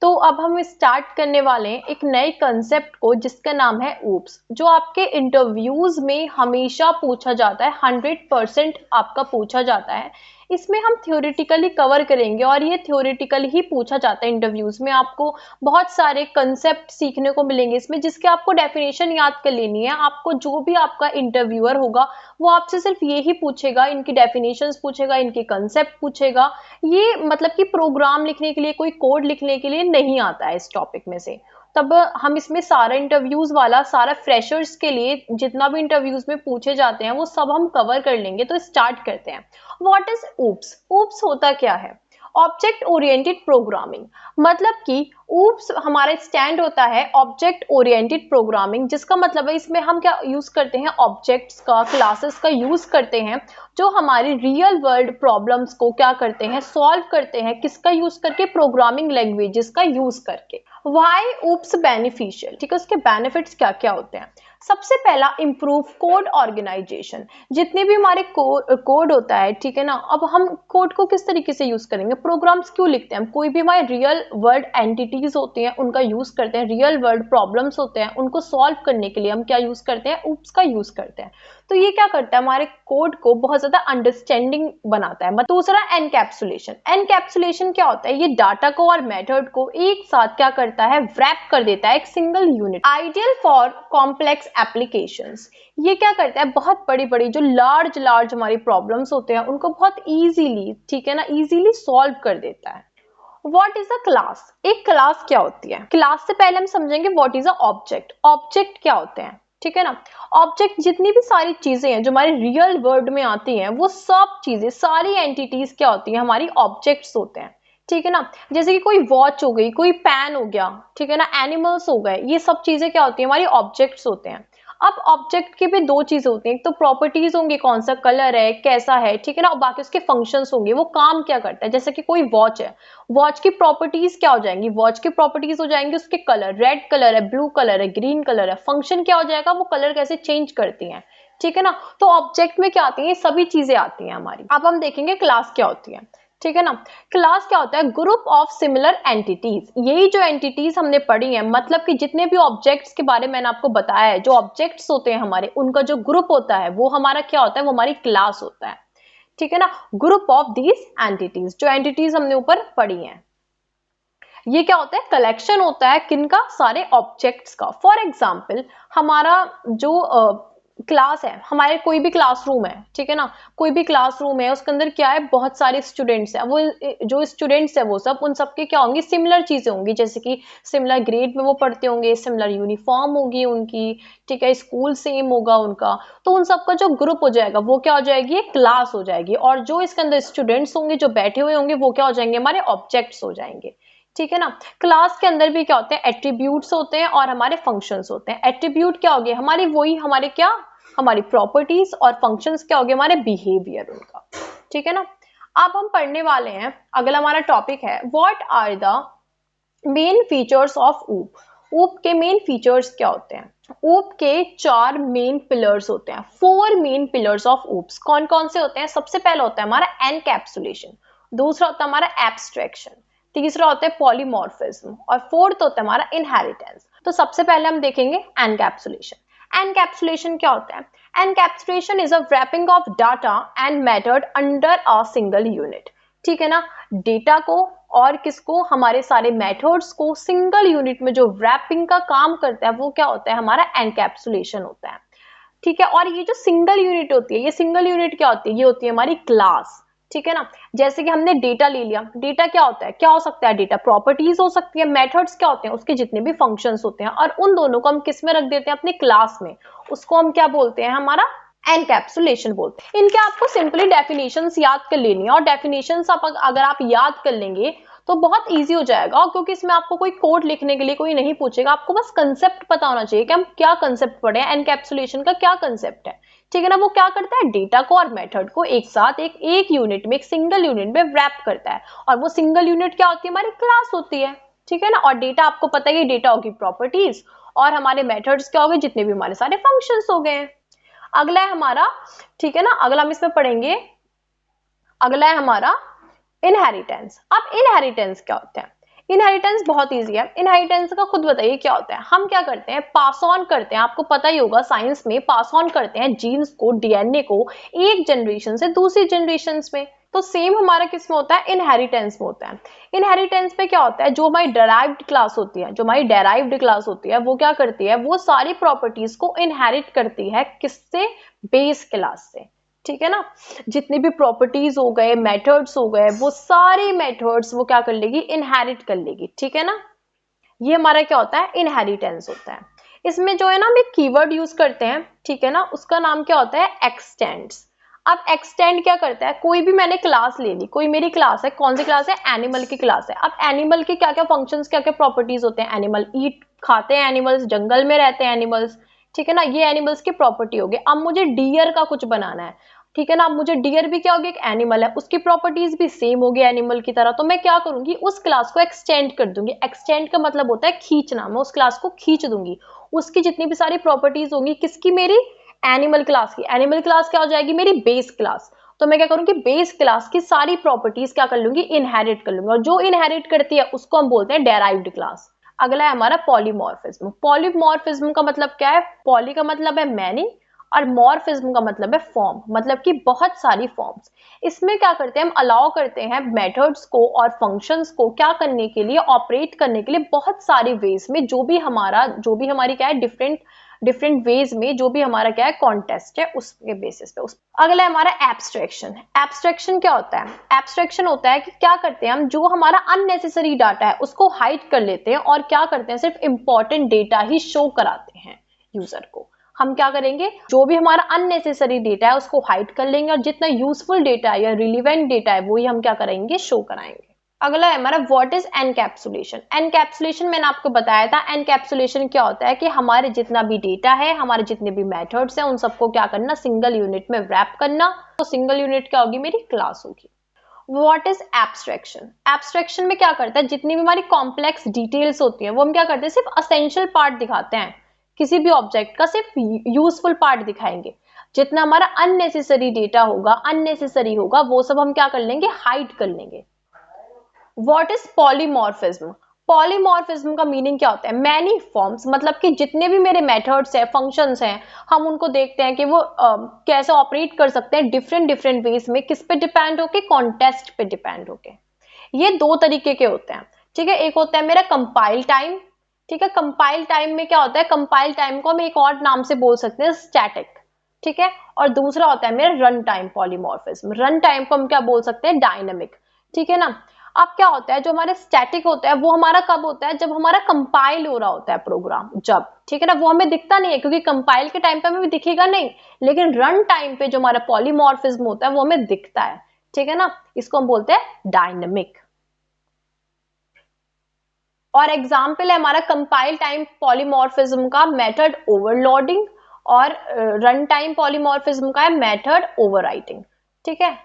तो अब हम स्टार्ट करने वाले हैं एक नए कंसेप्ट को जिसका नाम है ऊप्स, जो आपके इंटरव्यूज में हमेशा पूछा जाता है, 100% आपका पूछा जाता है। इसमें हम थ्योरेटिकली कवर करेंगे और ये थ्योरेटिकली ही पूछा जाता है इंटरव्यूज में। आपको बहुत सारे कंसेप्ट सीखने को मिलेंगे इसमें, जिसके आपको डेफिनेशन याद कर लेनी है। आपको जो भी आपका इंटरव्यूअर होगा वो आपसे सिर्फ ये ही पूछेगा, इनकी डेफिनेशंस पूछेगा, इनके कंसेप्ट पूछेगा। ये मतलब कि प्रोग्राम लिखने के लिए, कोई कोड लिखने के लिए नहीं आता है इस टॉपिक में से। तब हम इसमें सारा इंटरव्यूज वाला, सारा फ्रेशर्स के लिए जितना भी इंटरव्यूज में पूछे जाते हैं वो सब हम कवर कर लेंगे। तो स्टार्ट करते हैं। What is oops? ऊप्स होता क्या है? Object oriented programming. मतलब कि ऊप्स हमारा स्टैंड होता है ऑब्जेक्ट ओरिएंटेड प्रोग्रामिंग, जिसका मतलब है इसमें हम क्या यूज करते हैं, ऑब्जेक्ट्स का, क्लासेस का यूज करते हैं, जो हमारी रियल वर्ल्ड प्रॉब्लम्स को क्या करते हैं, सॉल्व करते हैं। किसका यूज करके? प्रोग्रामिंग लैंग्वेजेस का यूज करके। Why oops beneficial? ठीक है, उसके बेनिफिट्स क्या क्या होते हैं? सबसे पहला, इंप्रूव कोड ऑर्गेनाइजेशन। जितने भी हमारे कोड होता है, ठीक है ना, अब हम कोड को किस तरीके से यूज करेंगे? प्रोग्राम्स क्यों लिखते हैं हम? कोई भी हमारे रियल वर्ल्ड एंटिटीज होती हैं उनका यूज करते हैं, रियल वर्ल्ड प्रॉब्लम्स होते हैं उनको सॉल्व करने के लिए हम क्या यूज करते हैं? ऊप्स का यूज करते हैं। तो ये क्या करता है, हमारे कोड को बहुत ज्यादा अंडरस्टैंडिंग बनाता है। दूसरा, एनकैप्सुलेशन। एनकैप्सुलेशन क्या होता है? ये डाटा को और मेथड को एक साथ क्या करता है, रैप कर देता है एक single unit. Ideal for complex applications. ये क्या करता है, बहुत बड़ी बड़ी जो लार्ज हमारी प्रॉब्लम्स होते हैं उनको बहुत इजीली, ठीक है ना, इजीली सॉल्व कर देता है। What is a class? एक क्लास क्या होती है? क्लास से पहले हम समझेंगे what is a object. Object क्या होते हैं, ठीक है ना। ऑब्जेक्ट जितनी भी सारी चीजें हैं जो हमारे रियल वर्ल्ड में आती हैं, वो सब चीजें, सारी एंटिटीज क्या होती हैं, हमारी ऑब्जेक्ट्स होते हैं, ठीक है ना। जैसे कि कोई वॉच हो गई, कोई पेन हो गया, ठीक है ना, एनिमल्स हो गए, ये सब चीजें क्या होती हैं, हमारी ऑब्जेक्ट्स होते हैं। अब ऑब्जेक्ट की भी दो चीजें होती हैं, एक तो प्रॉपर्टीज होंगी, कौन सा कलर है, कैसा है, ठीक है ना, और बाकी उसके फंक्शंस होंगे, वो काम क्या करता है। जैसे कि कोई वॉच है, वॉच की प्रॉपर्टीज क्या हो जाएंगी? वॉच की प्रॉपर्टीज हो जाएंगी उसके कलर, रेड कलर है, ब्लू कलर है, ग्रीन कलर है। फंक्शन क्या हो जाएगा? वो कलर कैसे चेंज करती हैं, ठीक है ना। तो ऑब्जेक्ट में क्या आती है, सभी चीजें आती हैं हमारी। अब हम देखेंगे क्लास क्या होती है, ठीक है ना। क्लास क्या होता है? Group of similar entities. यही जो एंटिटीज हमने पढ़ी है, मतलब कि जितने भी ऑब्जेक्ट्स के बारे में मैंने आपको बताया है, जो ऑब्जेक्ट्स होते हैं हमारे, उनका जो ग्रुप होता है वो हमारा क्या होता है, वो हमारी क्लास होता है, ठीक है ना। ग्रुप ऑफ दीज एंटिटीज, जो एंटिटीज हमने ऊपर पढ़ी हैं, ये क्या होता है, कलेक्शन होता है किनका? सारे ऑब्जेक्ट्स का। फॉर एग्जाम्पल, हमारा जो क्लास है, हमारे कोई भी क्लासरूम है, ठीक है ना, कोई भी क्लासरूम है, उसके अंदर क्या है, बहुत सारे स्टूडेंट्स हैं। वो जो स्टूडेंट्स है वो सब, उन सबके क्या होंगी, सिमिलर चीजें होंगी, जैसे कि सिमिलर ग्रेड में वो पढ़ते होंगे, सिमिलर यूनिफॉर्म होगी उनकी, ठीक है, स्कूल सेम होगा उनका। तो उन सबका जो ग्रुप हो जाएगा वो क्या हो जाएगी, एक क्लास हो जाएगी। और जो इसके अंदर स्टूडेंट्स होंगे जो बैठे हुए होंगे वो क्या हो जाएंगे, हमारे ऑब्जेक्ट्स हो जाएंगे, ठीक है ना। क्लास के अंदर भी क्या होते हैं, एट्रीब्यूट्स होते हैं और हमारे फंक्शंस होते हैं। एट्रीब्यूट क्या हो गए, हमारी वही हमारे क्या, हमारी प्रॉपर्टीज, और फंक्शंस क्या हो गए, हमारे बिहेवियर उनका, ठीक है ना। अब हम पढ़ने वाले हैं, अगला हमारा टॉपिक है what are the main features of OOP. OOP के मेन फीचर्स क्या होते हैं? ऊप के 4 मेन पिलर्स होते हैं, 4 मेन पिलर्स ऑफ ऊप्स। कौन कौन से होते हैं? सबसे पहला होता है हमारा एनकैप्सुलेशन, दूसरा होता है हमारा एब्स्ट्रैक्शन, तीसरा होता है पॉलीमॉर्फिज्म, और फोर्थ होता है हमारा इनहेरिटेंस। तो सबसे पहले हम देखेंगे एनकैप्सुलेशन। एनकैप्सुलेशन क्या होता है? Encapsulation is a wrapping of data and method under a single unit, ठीक है ना। डेटा को और किसको, हमारे सारे मेथड्स को सिंगल यूनिट में जो रैपिंग का काम करता है वो क्या होता है, हमारा एनकैप्सुलेशन होता है, ठीक है। और ये जो सिंगल यूनिट होती है, ये सिंगल यूनिट क्या होती है, ये होती है हमारी क्लास, ठीक है ना। जैसे कि हमने डेटा ले लिया, डेटा क्या होता है, क्या हो सकता है डेटा, प्रॉपर्टीज हो सकती है, मेथड्स क्या होते हैं, उसके जितने भी फंक्शंस होते हैं, और उन दोनों को हम किस में रख देते हैं, अपनी क्लास में। उसको हम क्या बोलते हैं, हमारा एनकैप्सुलेशन बोलते हैं। इनके आपको सिंपली डेफिनेशंस याद कर लेनी है, और डेफिनेशंस आप अगर आप याद कर लेंगे तो बहुत इजी हो जाएगा, क्योंकि इसमें आपको कोई कोड लिखने के लिए कोई नहीं पूछेगा। आपको बस कंसेप्ट पता होना चाहिए कि हम क्या कंसेप्ट पढ़े हैं, एनकैप्सुलेशन का क्या कंसेप्ट है, ठीक है ना। वो क्या करता है, डेटा को और मेथड को एक साथ एक यूनिट में, एक सिंगल यूनिट में रैप करता है, और वो सिंगल यूनिट क्या होती है, हमारी क्लास होती है, ठीक है ना। और डेटा आपको पता है, डेटा होगी प्रॉपर्टीज, और हमारे मेथड्स क्या हो गए, जितने भी हमारे सारे फंक्शंस हो गए। अगला है हमारा, ठीक है ना, अगला हम इसमें पढ़ेंगे, अगला है हमारा इनहेरिटेंस। अब इनहेरिटेंस क्या होता है? इनहेरिटेंस बहुत इजी है। इनहेरिटेंस का खुद बताइए क्या होता है। हम क्या करते हैं, पास ऑन करते हैं। आपको पता ही होगा साइंस में पास ऑन करते हैं जीन्स को, डीएनए को एक जनरेशन से दूसरी जनरेशन में। तो सेम हमारा किस में होता है, इनहेरिटेंस में होता है। इनहेरिटेंस में क्या होता है, जो हमारी डेराइव्ड क्लास होती है, जो हमारी डेराइव्ड क्लास होती है वो क्या करती है, वो सारी प्रॉपर्टीज को इनहेरिट करती है किससे, बेस क्लास से। ठीक है ना, जितनी भी प्रॉपर्टीज हो गए, मेथड्स हो गए, वो सारी मेथड्स वो क्या कर लेगी, इनहेरिट कर लेगी। ठीक है ना, ये हमारा क्या होता है, इनहेरिटेंस होता है। इसमें जो है ना हम एक कीवर्ड यूज करते हैं, ठीक है ना, उसका नाम क्या होता है, एक्सटेंड्स। अब एक्सटेंड क्या करता है, कोई भी मैंने क्लास ले ली, कोई मेरी क्लास है, कौन सी क्लास है, एनिमल की क्लास है। अब एनिमल के क्या क्या फंक्शंस, क्या क्या प्रॉपर्टीज होते हैं, एनिमल ईट खाते हैं, एनिमल्स जंगल में रहते हैं एनिमल्स। ठीक है ना, ये एनिमल्स की प्रॉपर्टी होगी। अब मुझे डियर का कुछ बनाना है, ठीक है ना, अब मुझे डियर भी क्या होगी, एक एनिमल है, उसकी प्रॉपर्टीज भी सेम होगी एनिमल की तरह। तो मैं क्या करूंगी, उस क्लास को एक्सटेंड कर दूंगी। एक्सटेंड का मतलब होता है खींचना, मैं उस क्लास को खींच दूंगी। उसकी जितनी भी सारी प्रॉपर्टीज होंगी, किसकी, मेरी एनिमल क्लास की। एनिमल क्लास क्या हो जाएगी, मेरी बेस क्लास। तो मैं क्या करूंगी, बेस क्लास की सारी प्रॉपर्टीज क्या कर लूंगी, इनहेरिट कर लूंगी। और जो इनहेरिट करती है उसको हम बोलते हैं डेराइव्ड क्लास। अगला है हमारा पॉलीमॉर्फिज्म। पॉलीमॉर्फिज्म का मतलब क्या है, पॉली का मतलब है मैनी, और मॉर्फिज्म का मतलब है फॉर्म, मतलब कि बहुत सारी फॉर्म्स। इसमें क्या करते हैं, हम अलाउ करते हैं मेथड्स को और फंक्शंस को क्या करने के लिए, ऑपरेट करने के लिए बहुत सारे वेज में, जो भी हमारी क्या है, डिफरेंट डिफरेंट वेज में, जो भी हमारा क्या है कॉन्टेस्ट है उसके बेसिस पे। अगला है हमारा एब्स्ट्रैक्शन। एब्स्ट्रैक्शन क्या होता है, एब्स्ट्रैक्शन होता है कि क्या करते हैं हम, जो हमारा अननेसेसरी डाटा है उसको हाइड कर लेते हैं और क्या करते हैं, सिर्फ इंपॉर्टेंट डेटा ही शो कराते हैं यूजर को। हम क्या करेंगे, जो भी हमारा अननेसेसरी डेटा है उसको हाइड कर लेंगे, और जितना यूजफुल डेटा है या रिलीवेंट डेटा है वही हम क्या कराएंगे, शो कराएंगे। अगला है हमारा व्हाट इज एनकैप्सुलेशन। एनकैप्सुलेशन मैंने आपको बताया था, एनकैप्सुलेशन क्या होता है कि हमारे जितना भी डेटा है, हमारे जितने भी मेथड्स हैं, उन सबको क्या करना, सिंगल यूनिट में रैप करना। तो सिंगल यूनिट क्या होगी, मेरी क्लास होगी। What is abstraction. एब्स्ट्रैक्शन में क्या करता है, जितनी भी हमारी कॉम्प्लेक्स डिटेल्स होती हैं वो हम क्या करते हैं, सिर्फ असेंशियल पार्ट दिखाते हैं। किसी भी ऑब्जेक्ट का सिर्फ यूजफुल पार्ट दिखाएंगे। जितना हमारा अननेसेसरी डेटा होगा, अननेसेसरी होगा, वो सब हम क्या कर लेंगे, हाइड कर लेंगे। What is polymorphism. पॉलीमॉर्फिज्म का मीनिंग क्या होता है, मैनी फॉर्म्स, मतलब कि जितने भी मेरे मेथड्स हैं, फंक्शंस हैं, हम उनको देखते हैं कि वो कैसे ऑपरेट कर सकते हैं डिफरेंट डिफरेंट वेज में। किस पे डिपेंड होके, कॉन्टेस्ट पे डिपेंड होके। ये दो तरीके के होते हैं। ठीक है, एक होता है मेरा कंपाइल टाइम। ठीक है, कंपाइल टाइम में क्या होता है, कंपाइल टाइम को हम एक और नाम से बोल सकते हैं, स्टैटिक। ठीक है, और दूसरा होता है मेरा run time polymorphism. Run time को हम क्या बोल सकते हैं, डायनेमिक। ठीक है ना, अब क्या होता है, जो हमारे स्टैटिक होता है वो हमारा कब होता है, जब हमारा कंपाइल हो रहा होता है प्रोग्राम, जब, ठीक है ना, वो हमें दिखता नहीं है क्योंकि कंपाइल के टाइम पे हमें दिखेगा नहीं, लेकिन रन टाइम पे जो हमारा पॉलीमॉर्फिज्म होता है वो हमें दिखता है। ठीक है ना, इसको हम बोलते हैं डायनेमिक। और एग्जाम्पल है हमारा कंपाइल टाइम पॉलीमॉर्फिज्म का मेथड ओवरलोडिंग, और रन टाइम पॉलीमॉर्फिज्म का है मेथड ओवरराइटिंग। ठीक है,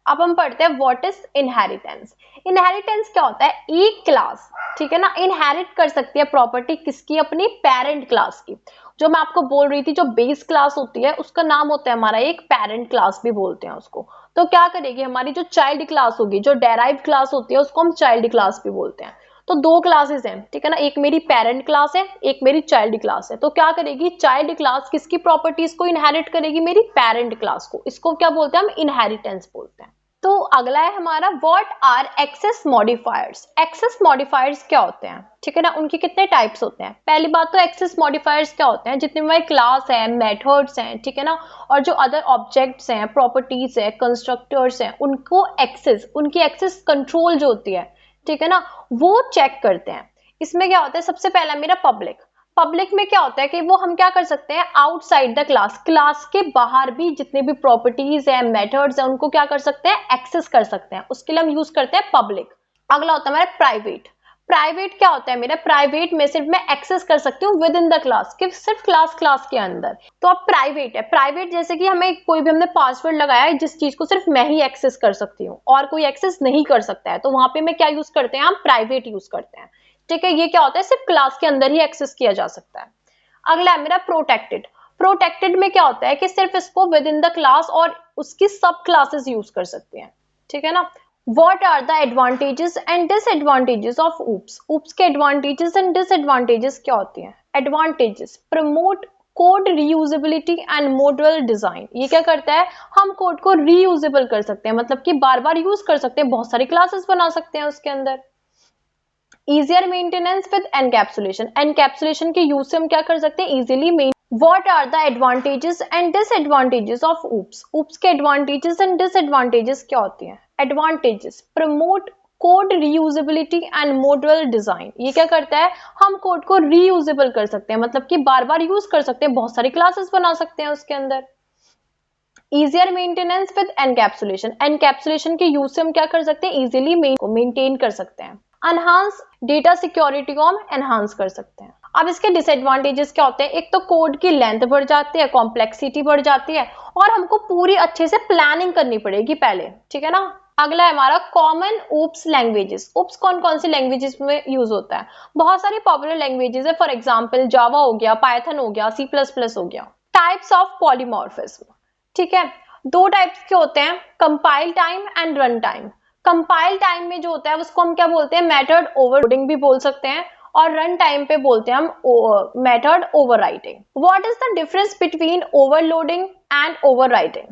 अब हम पढ़ते हैं व्हाट इज इनहेरिटेंस। इनहेरिटेंस क्या होता है, एक क्लास, ठीक है ना, इनहेरिट कर सकती है प्रॉपर्टी किसकी, अपनी पेरेंट क्लास की। जो मैं आपको बोल रही थी, जो बेस क्लास होती है उसका नाम होता है हमारा एक पेरेंट क्लास भी बोलते हैं उसको। तो क्या करेगी हमारी जो चाइल्ड क्लास होगी, जो डेराइव्ड क्लास होती है उसको हम चाइल्ड क्लास भी बोलते हैं। तो दो क्लासेस हैं, ठीक है ना, एक मेरी पेरेंट क्लास है, एक मेरी चाइल्ड क्लास है। तो क्या करेगी, चाइल्ड क्लास किसकी प्रॉपर्टीज को इनहेरिट करेगी, मेरी पेरेंट क्लास को। इसको क्या बोलते हैं हम, इनहेरिटेंस बोलते हैं। तो अगला है हमारा what are access modifiers. Access modifiers क्या होते हैं, ठीक है ना, उनके कितने टाइप्स होते हैं। पहली बात तो एक्सेस मॉडिफायर्स क्या होते हैं, जितने हमारे क्लास है, मेथड्स हैं, ठीक है ना, और जो अदर ऑब्जेक्ट्स हैं, प्रॉपर्टीज है, कंस्ट्रक्टर्स हैं, उनको एक्सेस, उनकी एक्सेस कंट्रोल जो होती है, ठीक है ना, वो चेक करते हैं। इसमें क्या होता है, सबसे पहला मेरा पब्लिक। पब्लिक में क्या होता है कि वो हम क्या कर सकते हैं, आउटसाइड द क्लास, क्लास के बाहर भी जितने भी प्रॉपर्टीज है, मेथड्स है, उनको क्या कर सकते हैं, एक्सेस कर सकते हैं। उसके लिए हम यूज करते हैं पब्लिक। अगला होता है हमारा प्राइवेट। प्राइवेट क्या होता है मेरा, प्राइवेट में सिर्फ मैं एक्सेस कर सकती हूँ विद इन द क्लास, कि सिर्फ क्लास के अंदर। तो अब प्राइवेट है, प्राइवेट जैसे कि हमें कोई भी हमने पासवर्ड लगाया है जिस चीज को सिर्फ मैं ही एक्सेस कर सकती हूँ और कोई एक्सेस नहीं कर सकता है, तो वहां पे मैं क्या यूज करते हैं, हम प्राइवेट यूज करते हैं। ठीक है, ये क्या होता है, सिर्फ क्लास के अंदर ही एक्सेस किया जा सकता है। अगला है मेरा प्रोटेक्टेड। प्रोटेक्टेड में क्या होता है कि सिर्फ इसको विद इन द क्लास और उसकी सब क्लासेस यूज कर सकते हैं। ठीक है ना, What are the advantages and disadvantages of OOPS? OOPS के advantages and disadvantages क्या होती हैं? Advantages: promote code reusability and modular design. ये क्या करता है, हम कोड को रीयूजेबल कर सकते हैं, मतलब कि बार बार यूज कर सकते हैं, बहुत सारी क्लासेस बना सकते हैं उसके अंदर। Easier maintenance with encapsulation, encapsulation के यूज से हम क्या कर सकते हैं, easily. What are the advantages and disadvantages of OOPS? OOPS के advantages and disadvantages क्या होती हैं? Advantages: promote code reusability and modular design. ये क्या करता है, हम कोड को रीयूजेबल कर सकते हैं, मतलब कि बार बार यूज कर सकते हैं, बहुत सारी क्लासेस बना सकते हैं उसके अंदर। Easier maintenance with encapsulation, encapsulation के यूज से हम क्या कर सकते हैं, इजीली मेंटेन कर सकते हैं। एनहांस डेटा सिक्योरिटी को हम एनहांस कर सकते हैं। अब इसके डिसएडवांटेजेस क्या होते हैं, एक तो कोड की लेंथ बढ़ जाती है, कॉम्प्लेक्सिटी बढ़ जाती है, और हमको पूरी अच्छे से प्लानिंग करनी पड़ेगी पहले, ठीक है ना। अगला है हमारा कॉमन ओप्स लैंग्वेजेस। ओप्स कौन कौन सी लैंग्वेजेस में यूज होता है, बहुत सारी पॉपुलर लैंग्वेजेस है, फॉर एग्जांपल जावा हो गया, पाइथन हो गया, सी प्लस प्लस हो गया। टाइप्स ऑफ पॉलीमॉर्फिज्म, ठीक है, दो टाइप्स के होते हैं, compile time and run time. Compile time में जो होता है उसको हम क्या बोलते हैं, मेथड ओवरलोडिंग भी बोल सकते हैं, और रन टाइम पे बोलते हैं हम method overwriting. What is the difference between overloading and overwriting?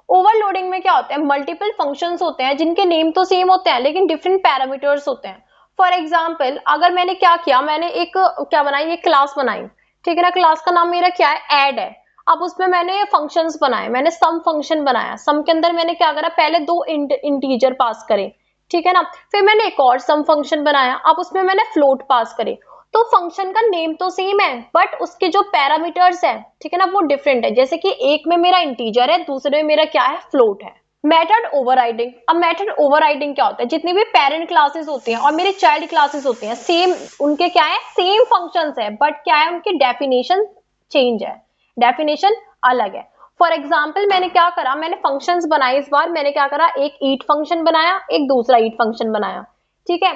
Overloading में क्या होता है, मल्टीपल फंक्शंस होते हैं जिनके नेम तो सेम होते हैं लेकिन डिफरेंट पैरामीटर्स होते हैं। फॉर एग्जांपल अगर मैंने क्या किया, मैंने एक क्या बनाई, एक क्लास बनाई, ठीक है ना, क्लास का नाम मेरा क्या है, ऐड है। अब उसमें मैंने फंक्शंस बनाए, मैंने सम फंक्शन बनाया, सम के अंदर मैंने क्या करा, पहले दो इंटीजर पास करे, ठीक है ना, फिर मैंने एक और सम फंक्शन बनाया, अब उसमें मैंने फ्लोट पास करे। तो फंक्शन का नेम तो सेम है बट उसके जो पैरामीटर्स है, ठीक है ना, वो डिफरेंट है। जैसे कि एक में मेरा इंटीजर है, दूसरे में मेरा क्या है, फ्लोट है। Method overriding. अब मेथड ओवरराइडिंग क्या होता है, जितनी भी पेरेंट क्लासेस होती हैं और मेरी चाइल्ड क्लासेस होती हैं, सेम उनके क्या है, सेम फंक्शंस है, बट क्या है, उनकी डेफिनेशन चेंज है, डेफिनेशन अलग है। फॉर एग्जाम्पल मैंने क्या करा, मैंने फंक्शंस बनाए, इस बार मैंने क्या करा, एक ईट फंक्शन बनाया, एक दूसरा ईट फंक्शन बनाया, ठीक है।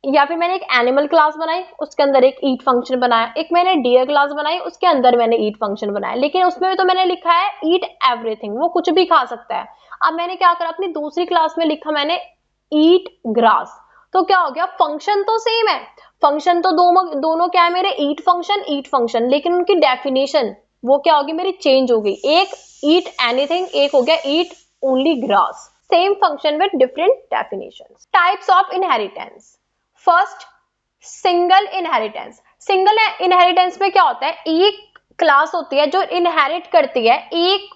या फिर मैंने एक एनिमल क्लास बनाई, उसके अंदर एक ईट फंक्शन बनाया, एक मैंने डियर क्लास बनाई, उसके अंदर मैंने ईट फंक्शन बनाया, लेकिन उसमें भी तो मैंने लिखा है ईट एवरीथिंग, वो कुछ भी खा सकता है। अब मैंने क्या करा, अपनी दूसरी क्लास में लिखा मैंने ईट ग्रास, तो क्या हो गया, फंक्शन तो सेम है, फंक्शन तो दोनों क्या है मेरे, ईट फंक्शन, लेकिन उनकी डेफिनेशन वो क्या होगी मेरी, चेंज हो गई। एक ईट एनीथिंग, एक हो गया eat only grass, same function with different definitions. Types of inheritance. First, single inheritance. Single inheritance में क्या होता है, एक क्लास होती है जो इनहेरिट करती है एक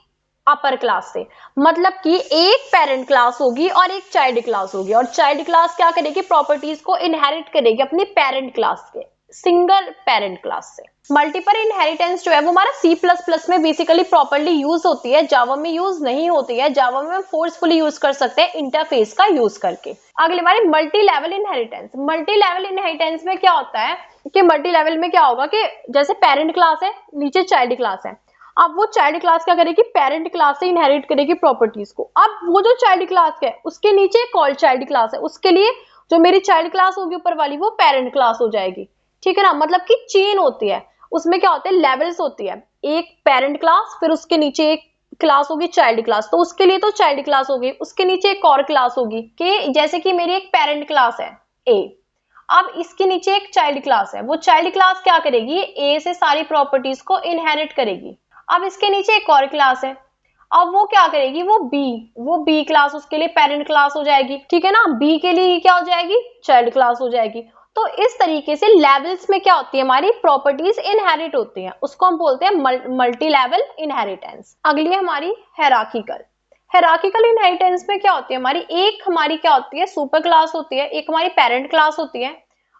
अपर क्लास से, मतलब कि एक पेरेंट क्लास होगी और एक चाइल्ड क्लास होगी, और चाइल्ड क्लास क्या करेगी, प्रॉपर्टीज को इनहेरिट करेगी अपनी पेरेंट क्लास के, सिंगल पेरेंट क्लास से। मल्टीपल इनहेरिटेंस जो है वो हमारा C++ में बेसिकली प्रॉपर्ली यूज होती है, जावा में यूज नहीं होती है। जावा में हम फोर्सफुली यूज कर सकते हैं इंटरफेस का यूज करके। अगली हमारी multi level inheritance. Multi level inheritance में क्या होता है कि मल्टी लेवल में क्या होगा कि जैसे पेरेंट क्लास है, नीचे चाइल्ड क्लास है, अब वो चाइल्ड क्लास क्या करेगी, पेरेंट क्लास से इनहेरिट करेगी प्रॉपर्टीज को। अब वो जो चाइल्ड क्लास है उसके नीचे एक और चाइल्ड क्लास है, उसके लिए जो मेरी चाइल्ड क्लास होगी ऊपर वाली वो पेरेंट क्लास हो जाएगी, ठीक है ना, मतलब कि चेन होती है। उसमें क्या होते हैं, लेवल्स होती है, एक पेरेंट क्लास, फिर उसके नीचे एक क्लास होगी चाइल्ड क्लास, तो उसके लिए तो चाइल्ड क्लास होगी, उसके नीचे एक और क्लास होगी, कि जैसे कि मेरी एक पेरेंट क्लास है ए, अब इसके नीचे एक चाइल्ड क्लास है, वो चाइल्ड क्लास क्या करेगी, ए से सारी प्रॉपर्टीज को इनहेरिट करेगी। अब इसके नीचे एक और क्लास है, अब वो क्या करेगी, वो बी क्लास उसके लिए पेरेंट क्लास हो जाएगी, ठीक है ना, बी के लिए क्या हो जाएगी, चाइल्ड क्लास हो जाएगी। तो इस तरीके से लेवल्स में क्या होती है, हमारी प्रॉपर्टीज इनहेरिट होती हैं, उसको हम बोलते हैं मल्टी लेवल इनहेरिटेंस। अगली है हमारी हेरार्किकल। हेरार्किकल इनहेरिटेंस में क्या होती है, हमारी क्या होती है, सुपर क्लास होती है, एक हमारी पेरेंट क्लास होती है,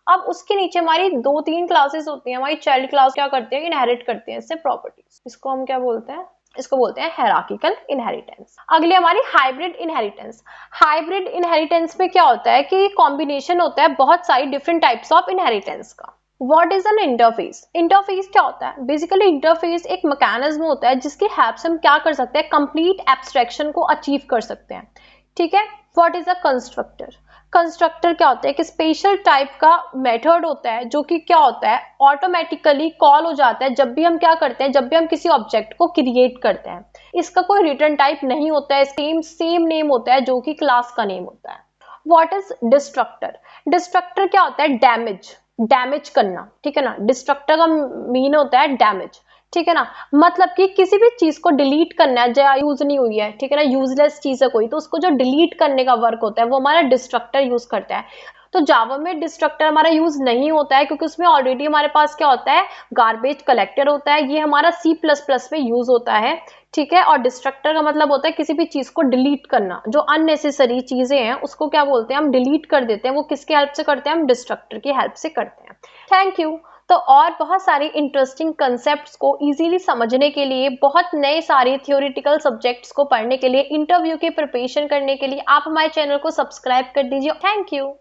अब उसके नीचे हमारी 2-3 क्लासेस होती हैं, हमारी चाइल्ड क्लास क्या करती है, इनहेरिट करती है इससे प्रॉपर्टीज। इसको हम क्या बोलते हैं, इसको बोलते हैं हेरार्किकल इनहेरिटेंस। अगली हमारी हाइब्रिड इनहेरिटेंस। हाइब्रिड इनहेरिटेंस में क्या होता है कि कॉम्बिनेशन होता है बहुत सारी डिफरेंट टाइप्स ऑफ इनहेरिटेंस का। What is an interface? Interface क्या होता है, बेसिकली इंटरफेस एक मैकेनिज्म होता है जिसकी हेल्प से हम क्या कर सकते हैं, कंप्लीट एब्स्ट्रैक्शन को अचीव कर सकते हैं, ठीक है। What is a constructor? Constructor क्या होता है, एक स्पेशल टाइप का मेथड होता है जो कि क्या होता है, ऑटोमेटिकली कॉल हो जाता है जब भी हम क्या करते हैं, जब भी हम किसी ऑब्जेक्ट को क्रिएट करते हैं। इसका कोई रिटर्न टाइप नहीं होता है, सेम नेम होता है जो कि क्लास का नेम होता है। What is destructor? डिस्ट्रक्टर क्या होता है? डैमेज करना, ठीक है ना। डिस्ट्रक्टर का मीन होता है डैमेज, ठीक है ना। मतलब कि किसी भी चीज को डिलीट करना है, जो यूज नहीं हुई है, ठीक है ना, यूजलेस चीज है कोई, तो उसको जो डिलीट करने का वर्क होता है वो हमारा डिस्ट्रक्टर यूज करता है। तो जावा में डिस्ट्रक्टर हमारा यूज नहीं होता है, क्योंकि उसमें ऑलरेडी हमारे पास क्या होता है, गार्बेज कलेक्टर होता है। ये हमारा C++ में यूज होता है, ठीक है। और डिस्ट्रक्टर का मतलब होता है किसी भी चीज को डिलीट करना, जो अननेसेसरी चीजें हैं उसको क्या बोलते हैं, हम डिलीट कर देते हैं। वो किसकी हेल्प से करते हैं? हम डिस्ट्रक्टर की हेल्प से करते हैं। Thank you. तो और बहुत सारी इंटरेस्टिंग कंसेप्ट्स को इजीली समझने के लिए, बहुत नए सारे थियोरिटिकल सब्जेक्ट्स को पढ़ने के लिए, इंटरव्यू की प्रिपरेशन करने के लिए आप हमारे चैनल को सब्सक्राइब कर दीजिए। Thank you.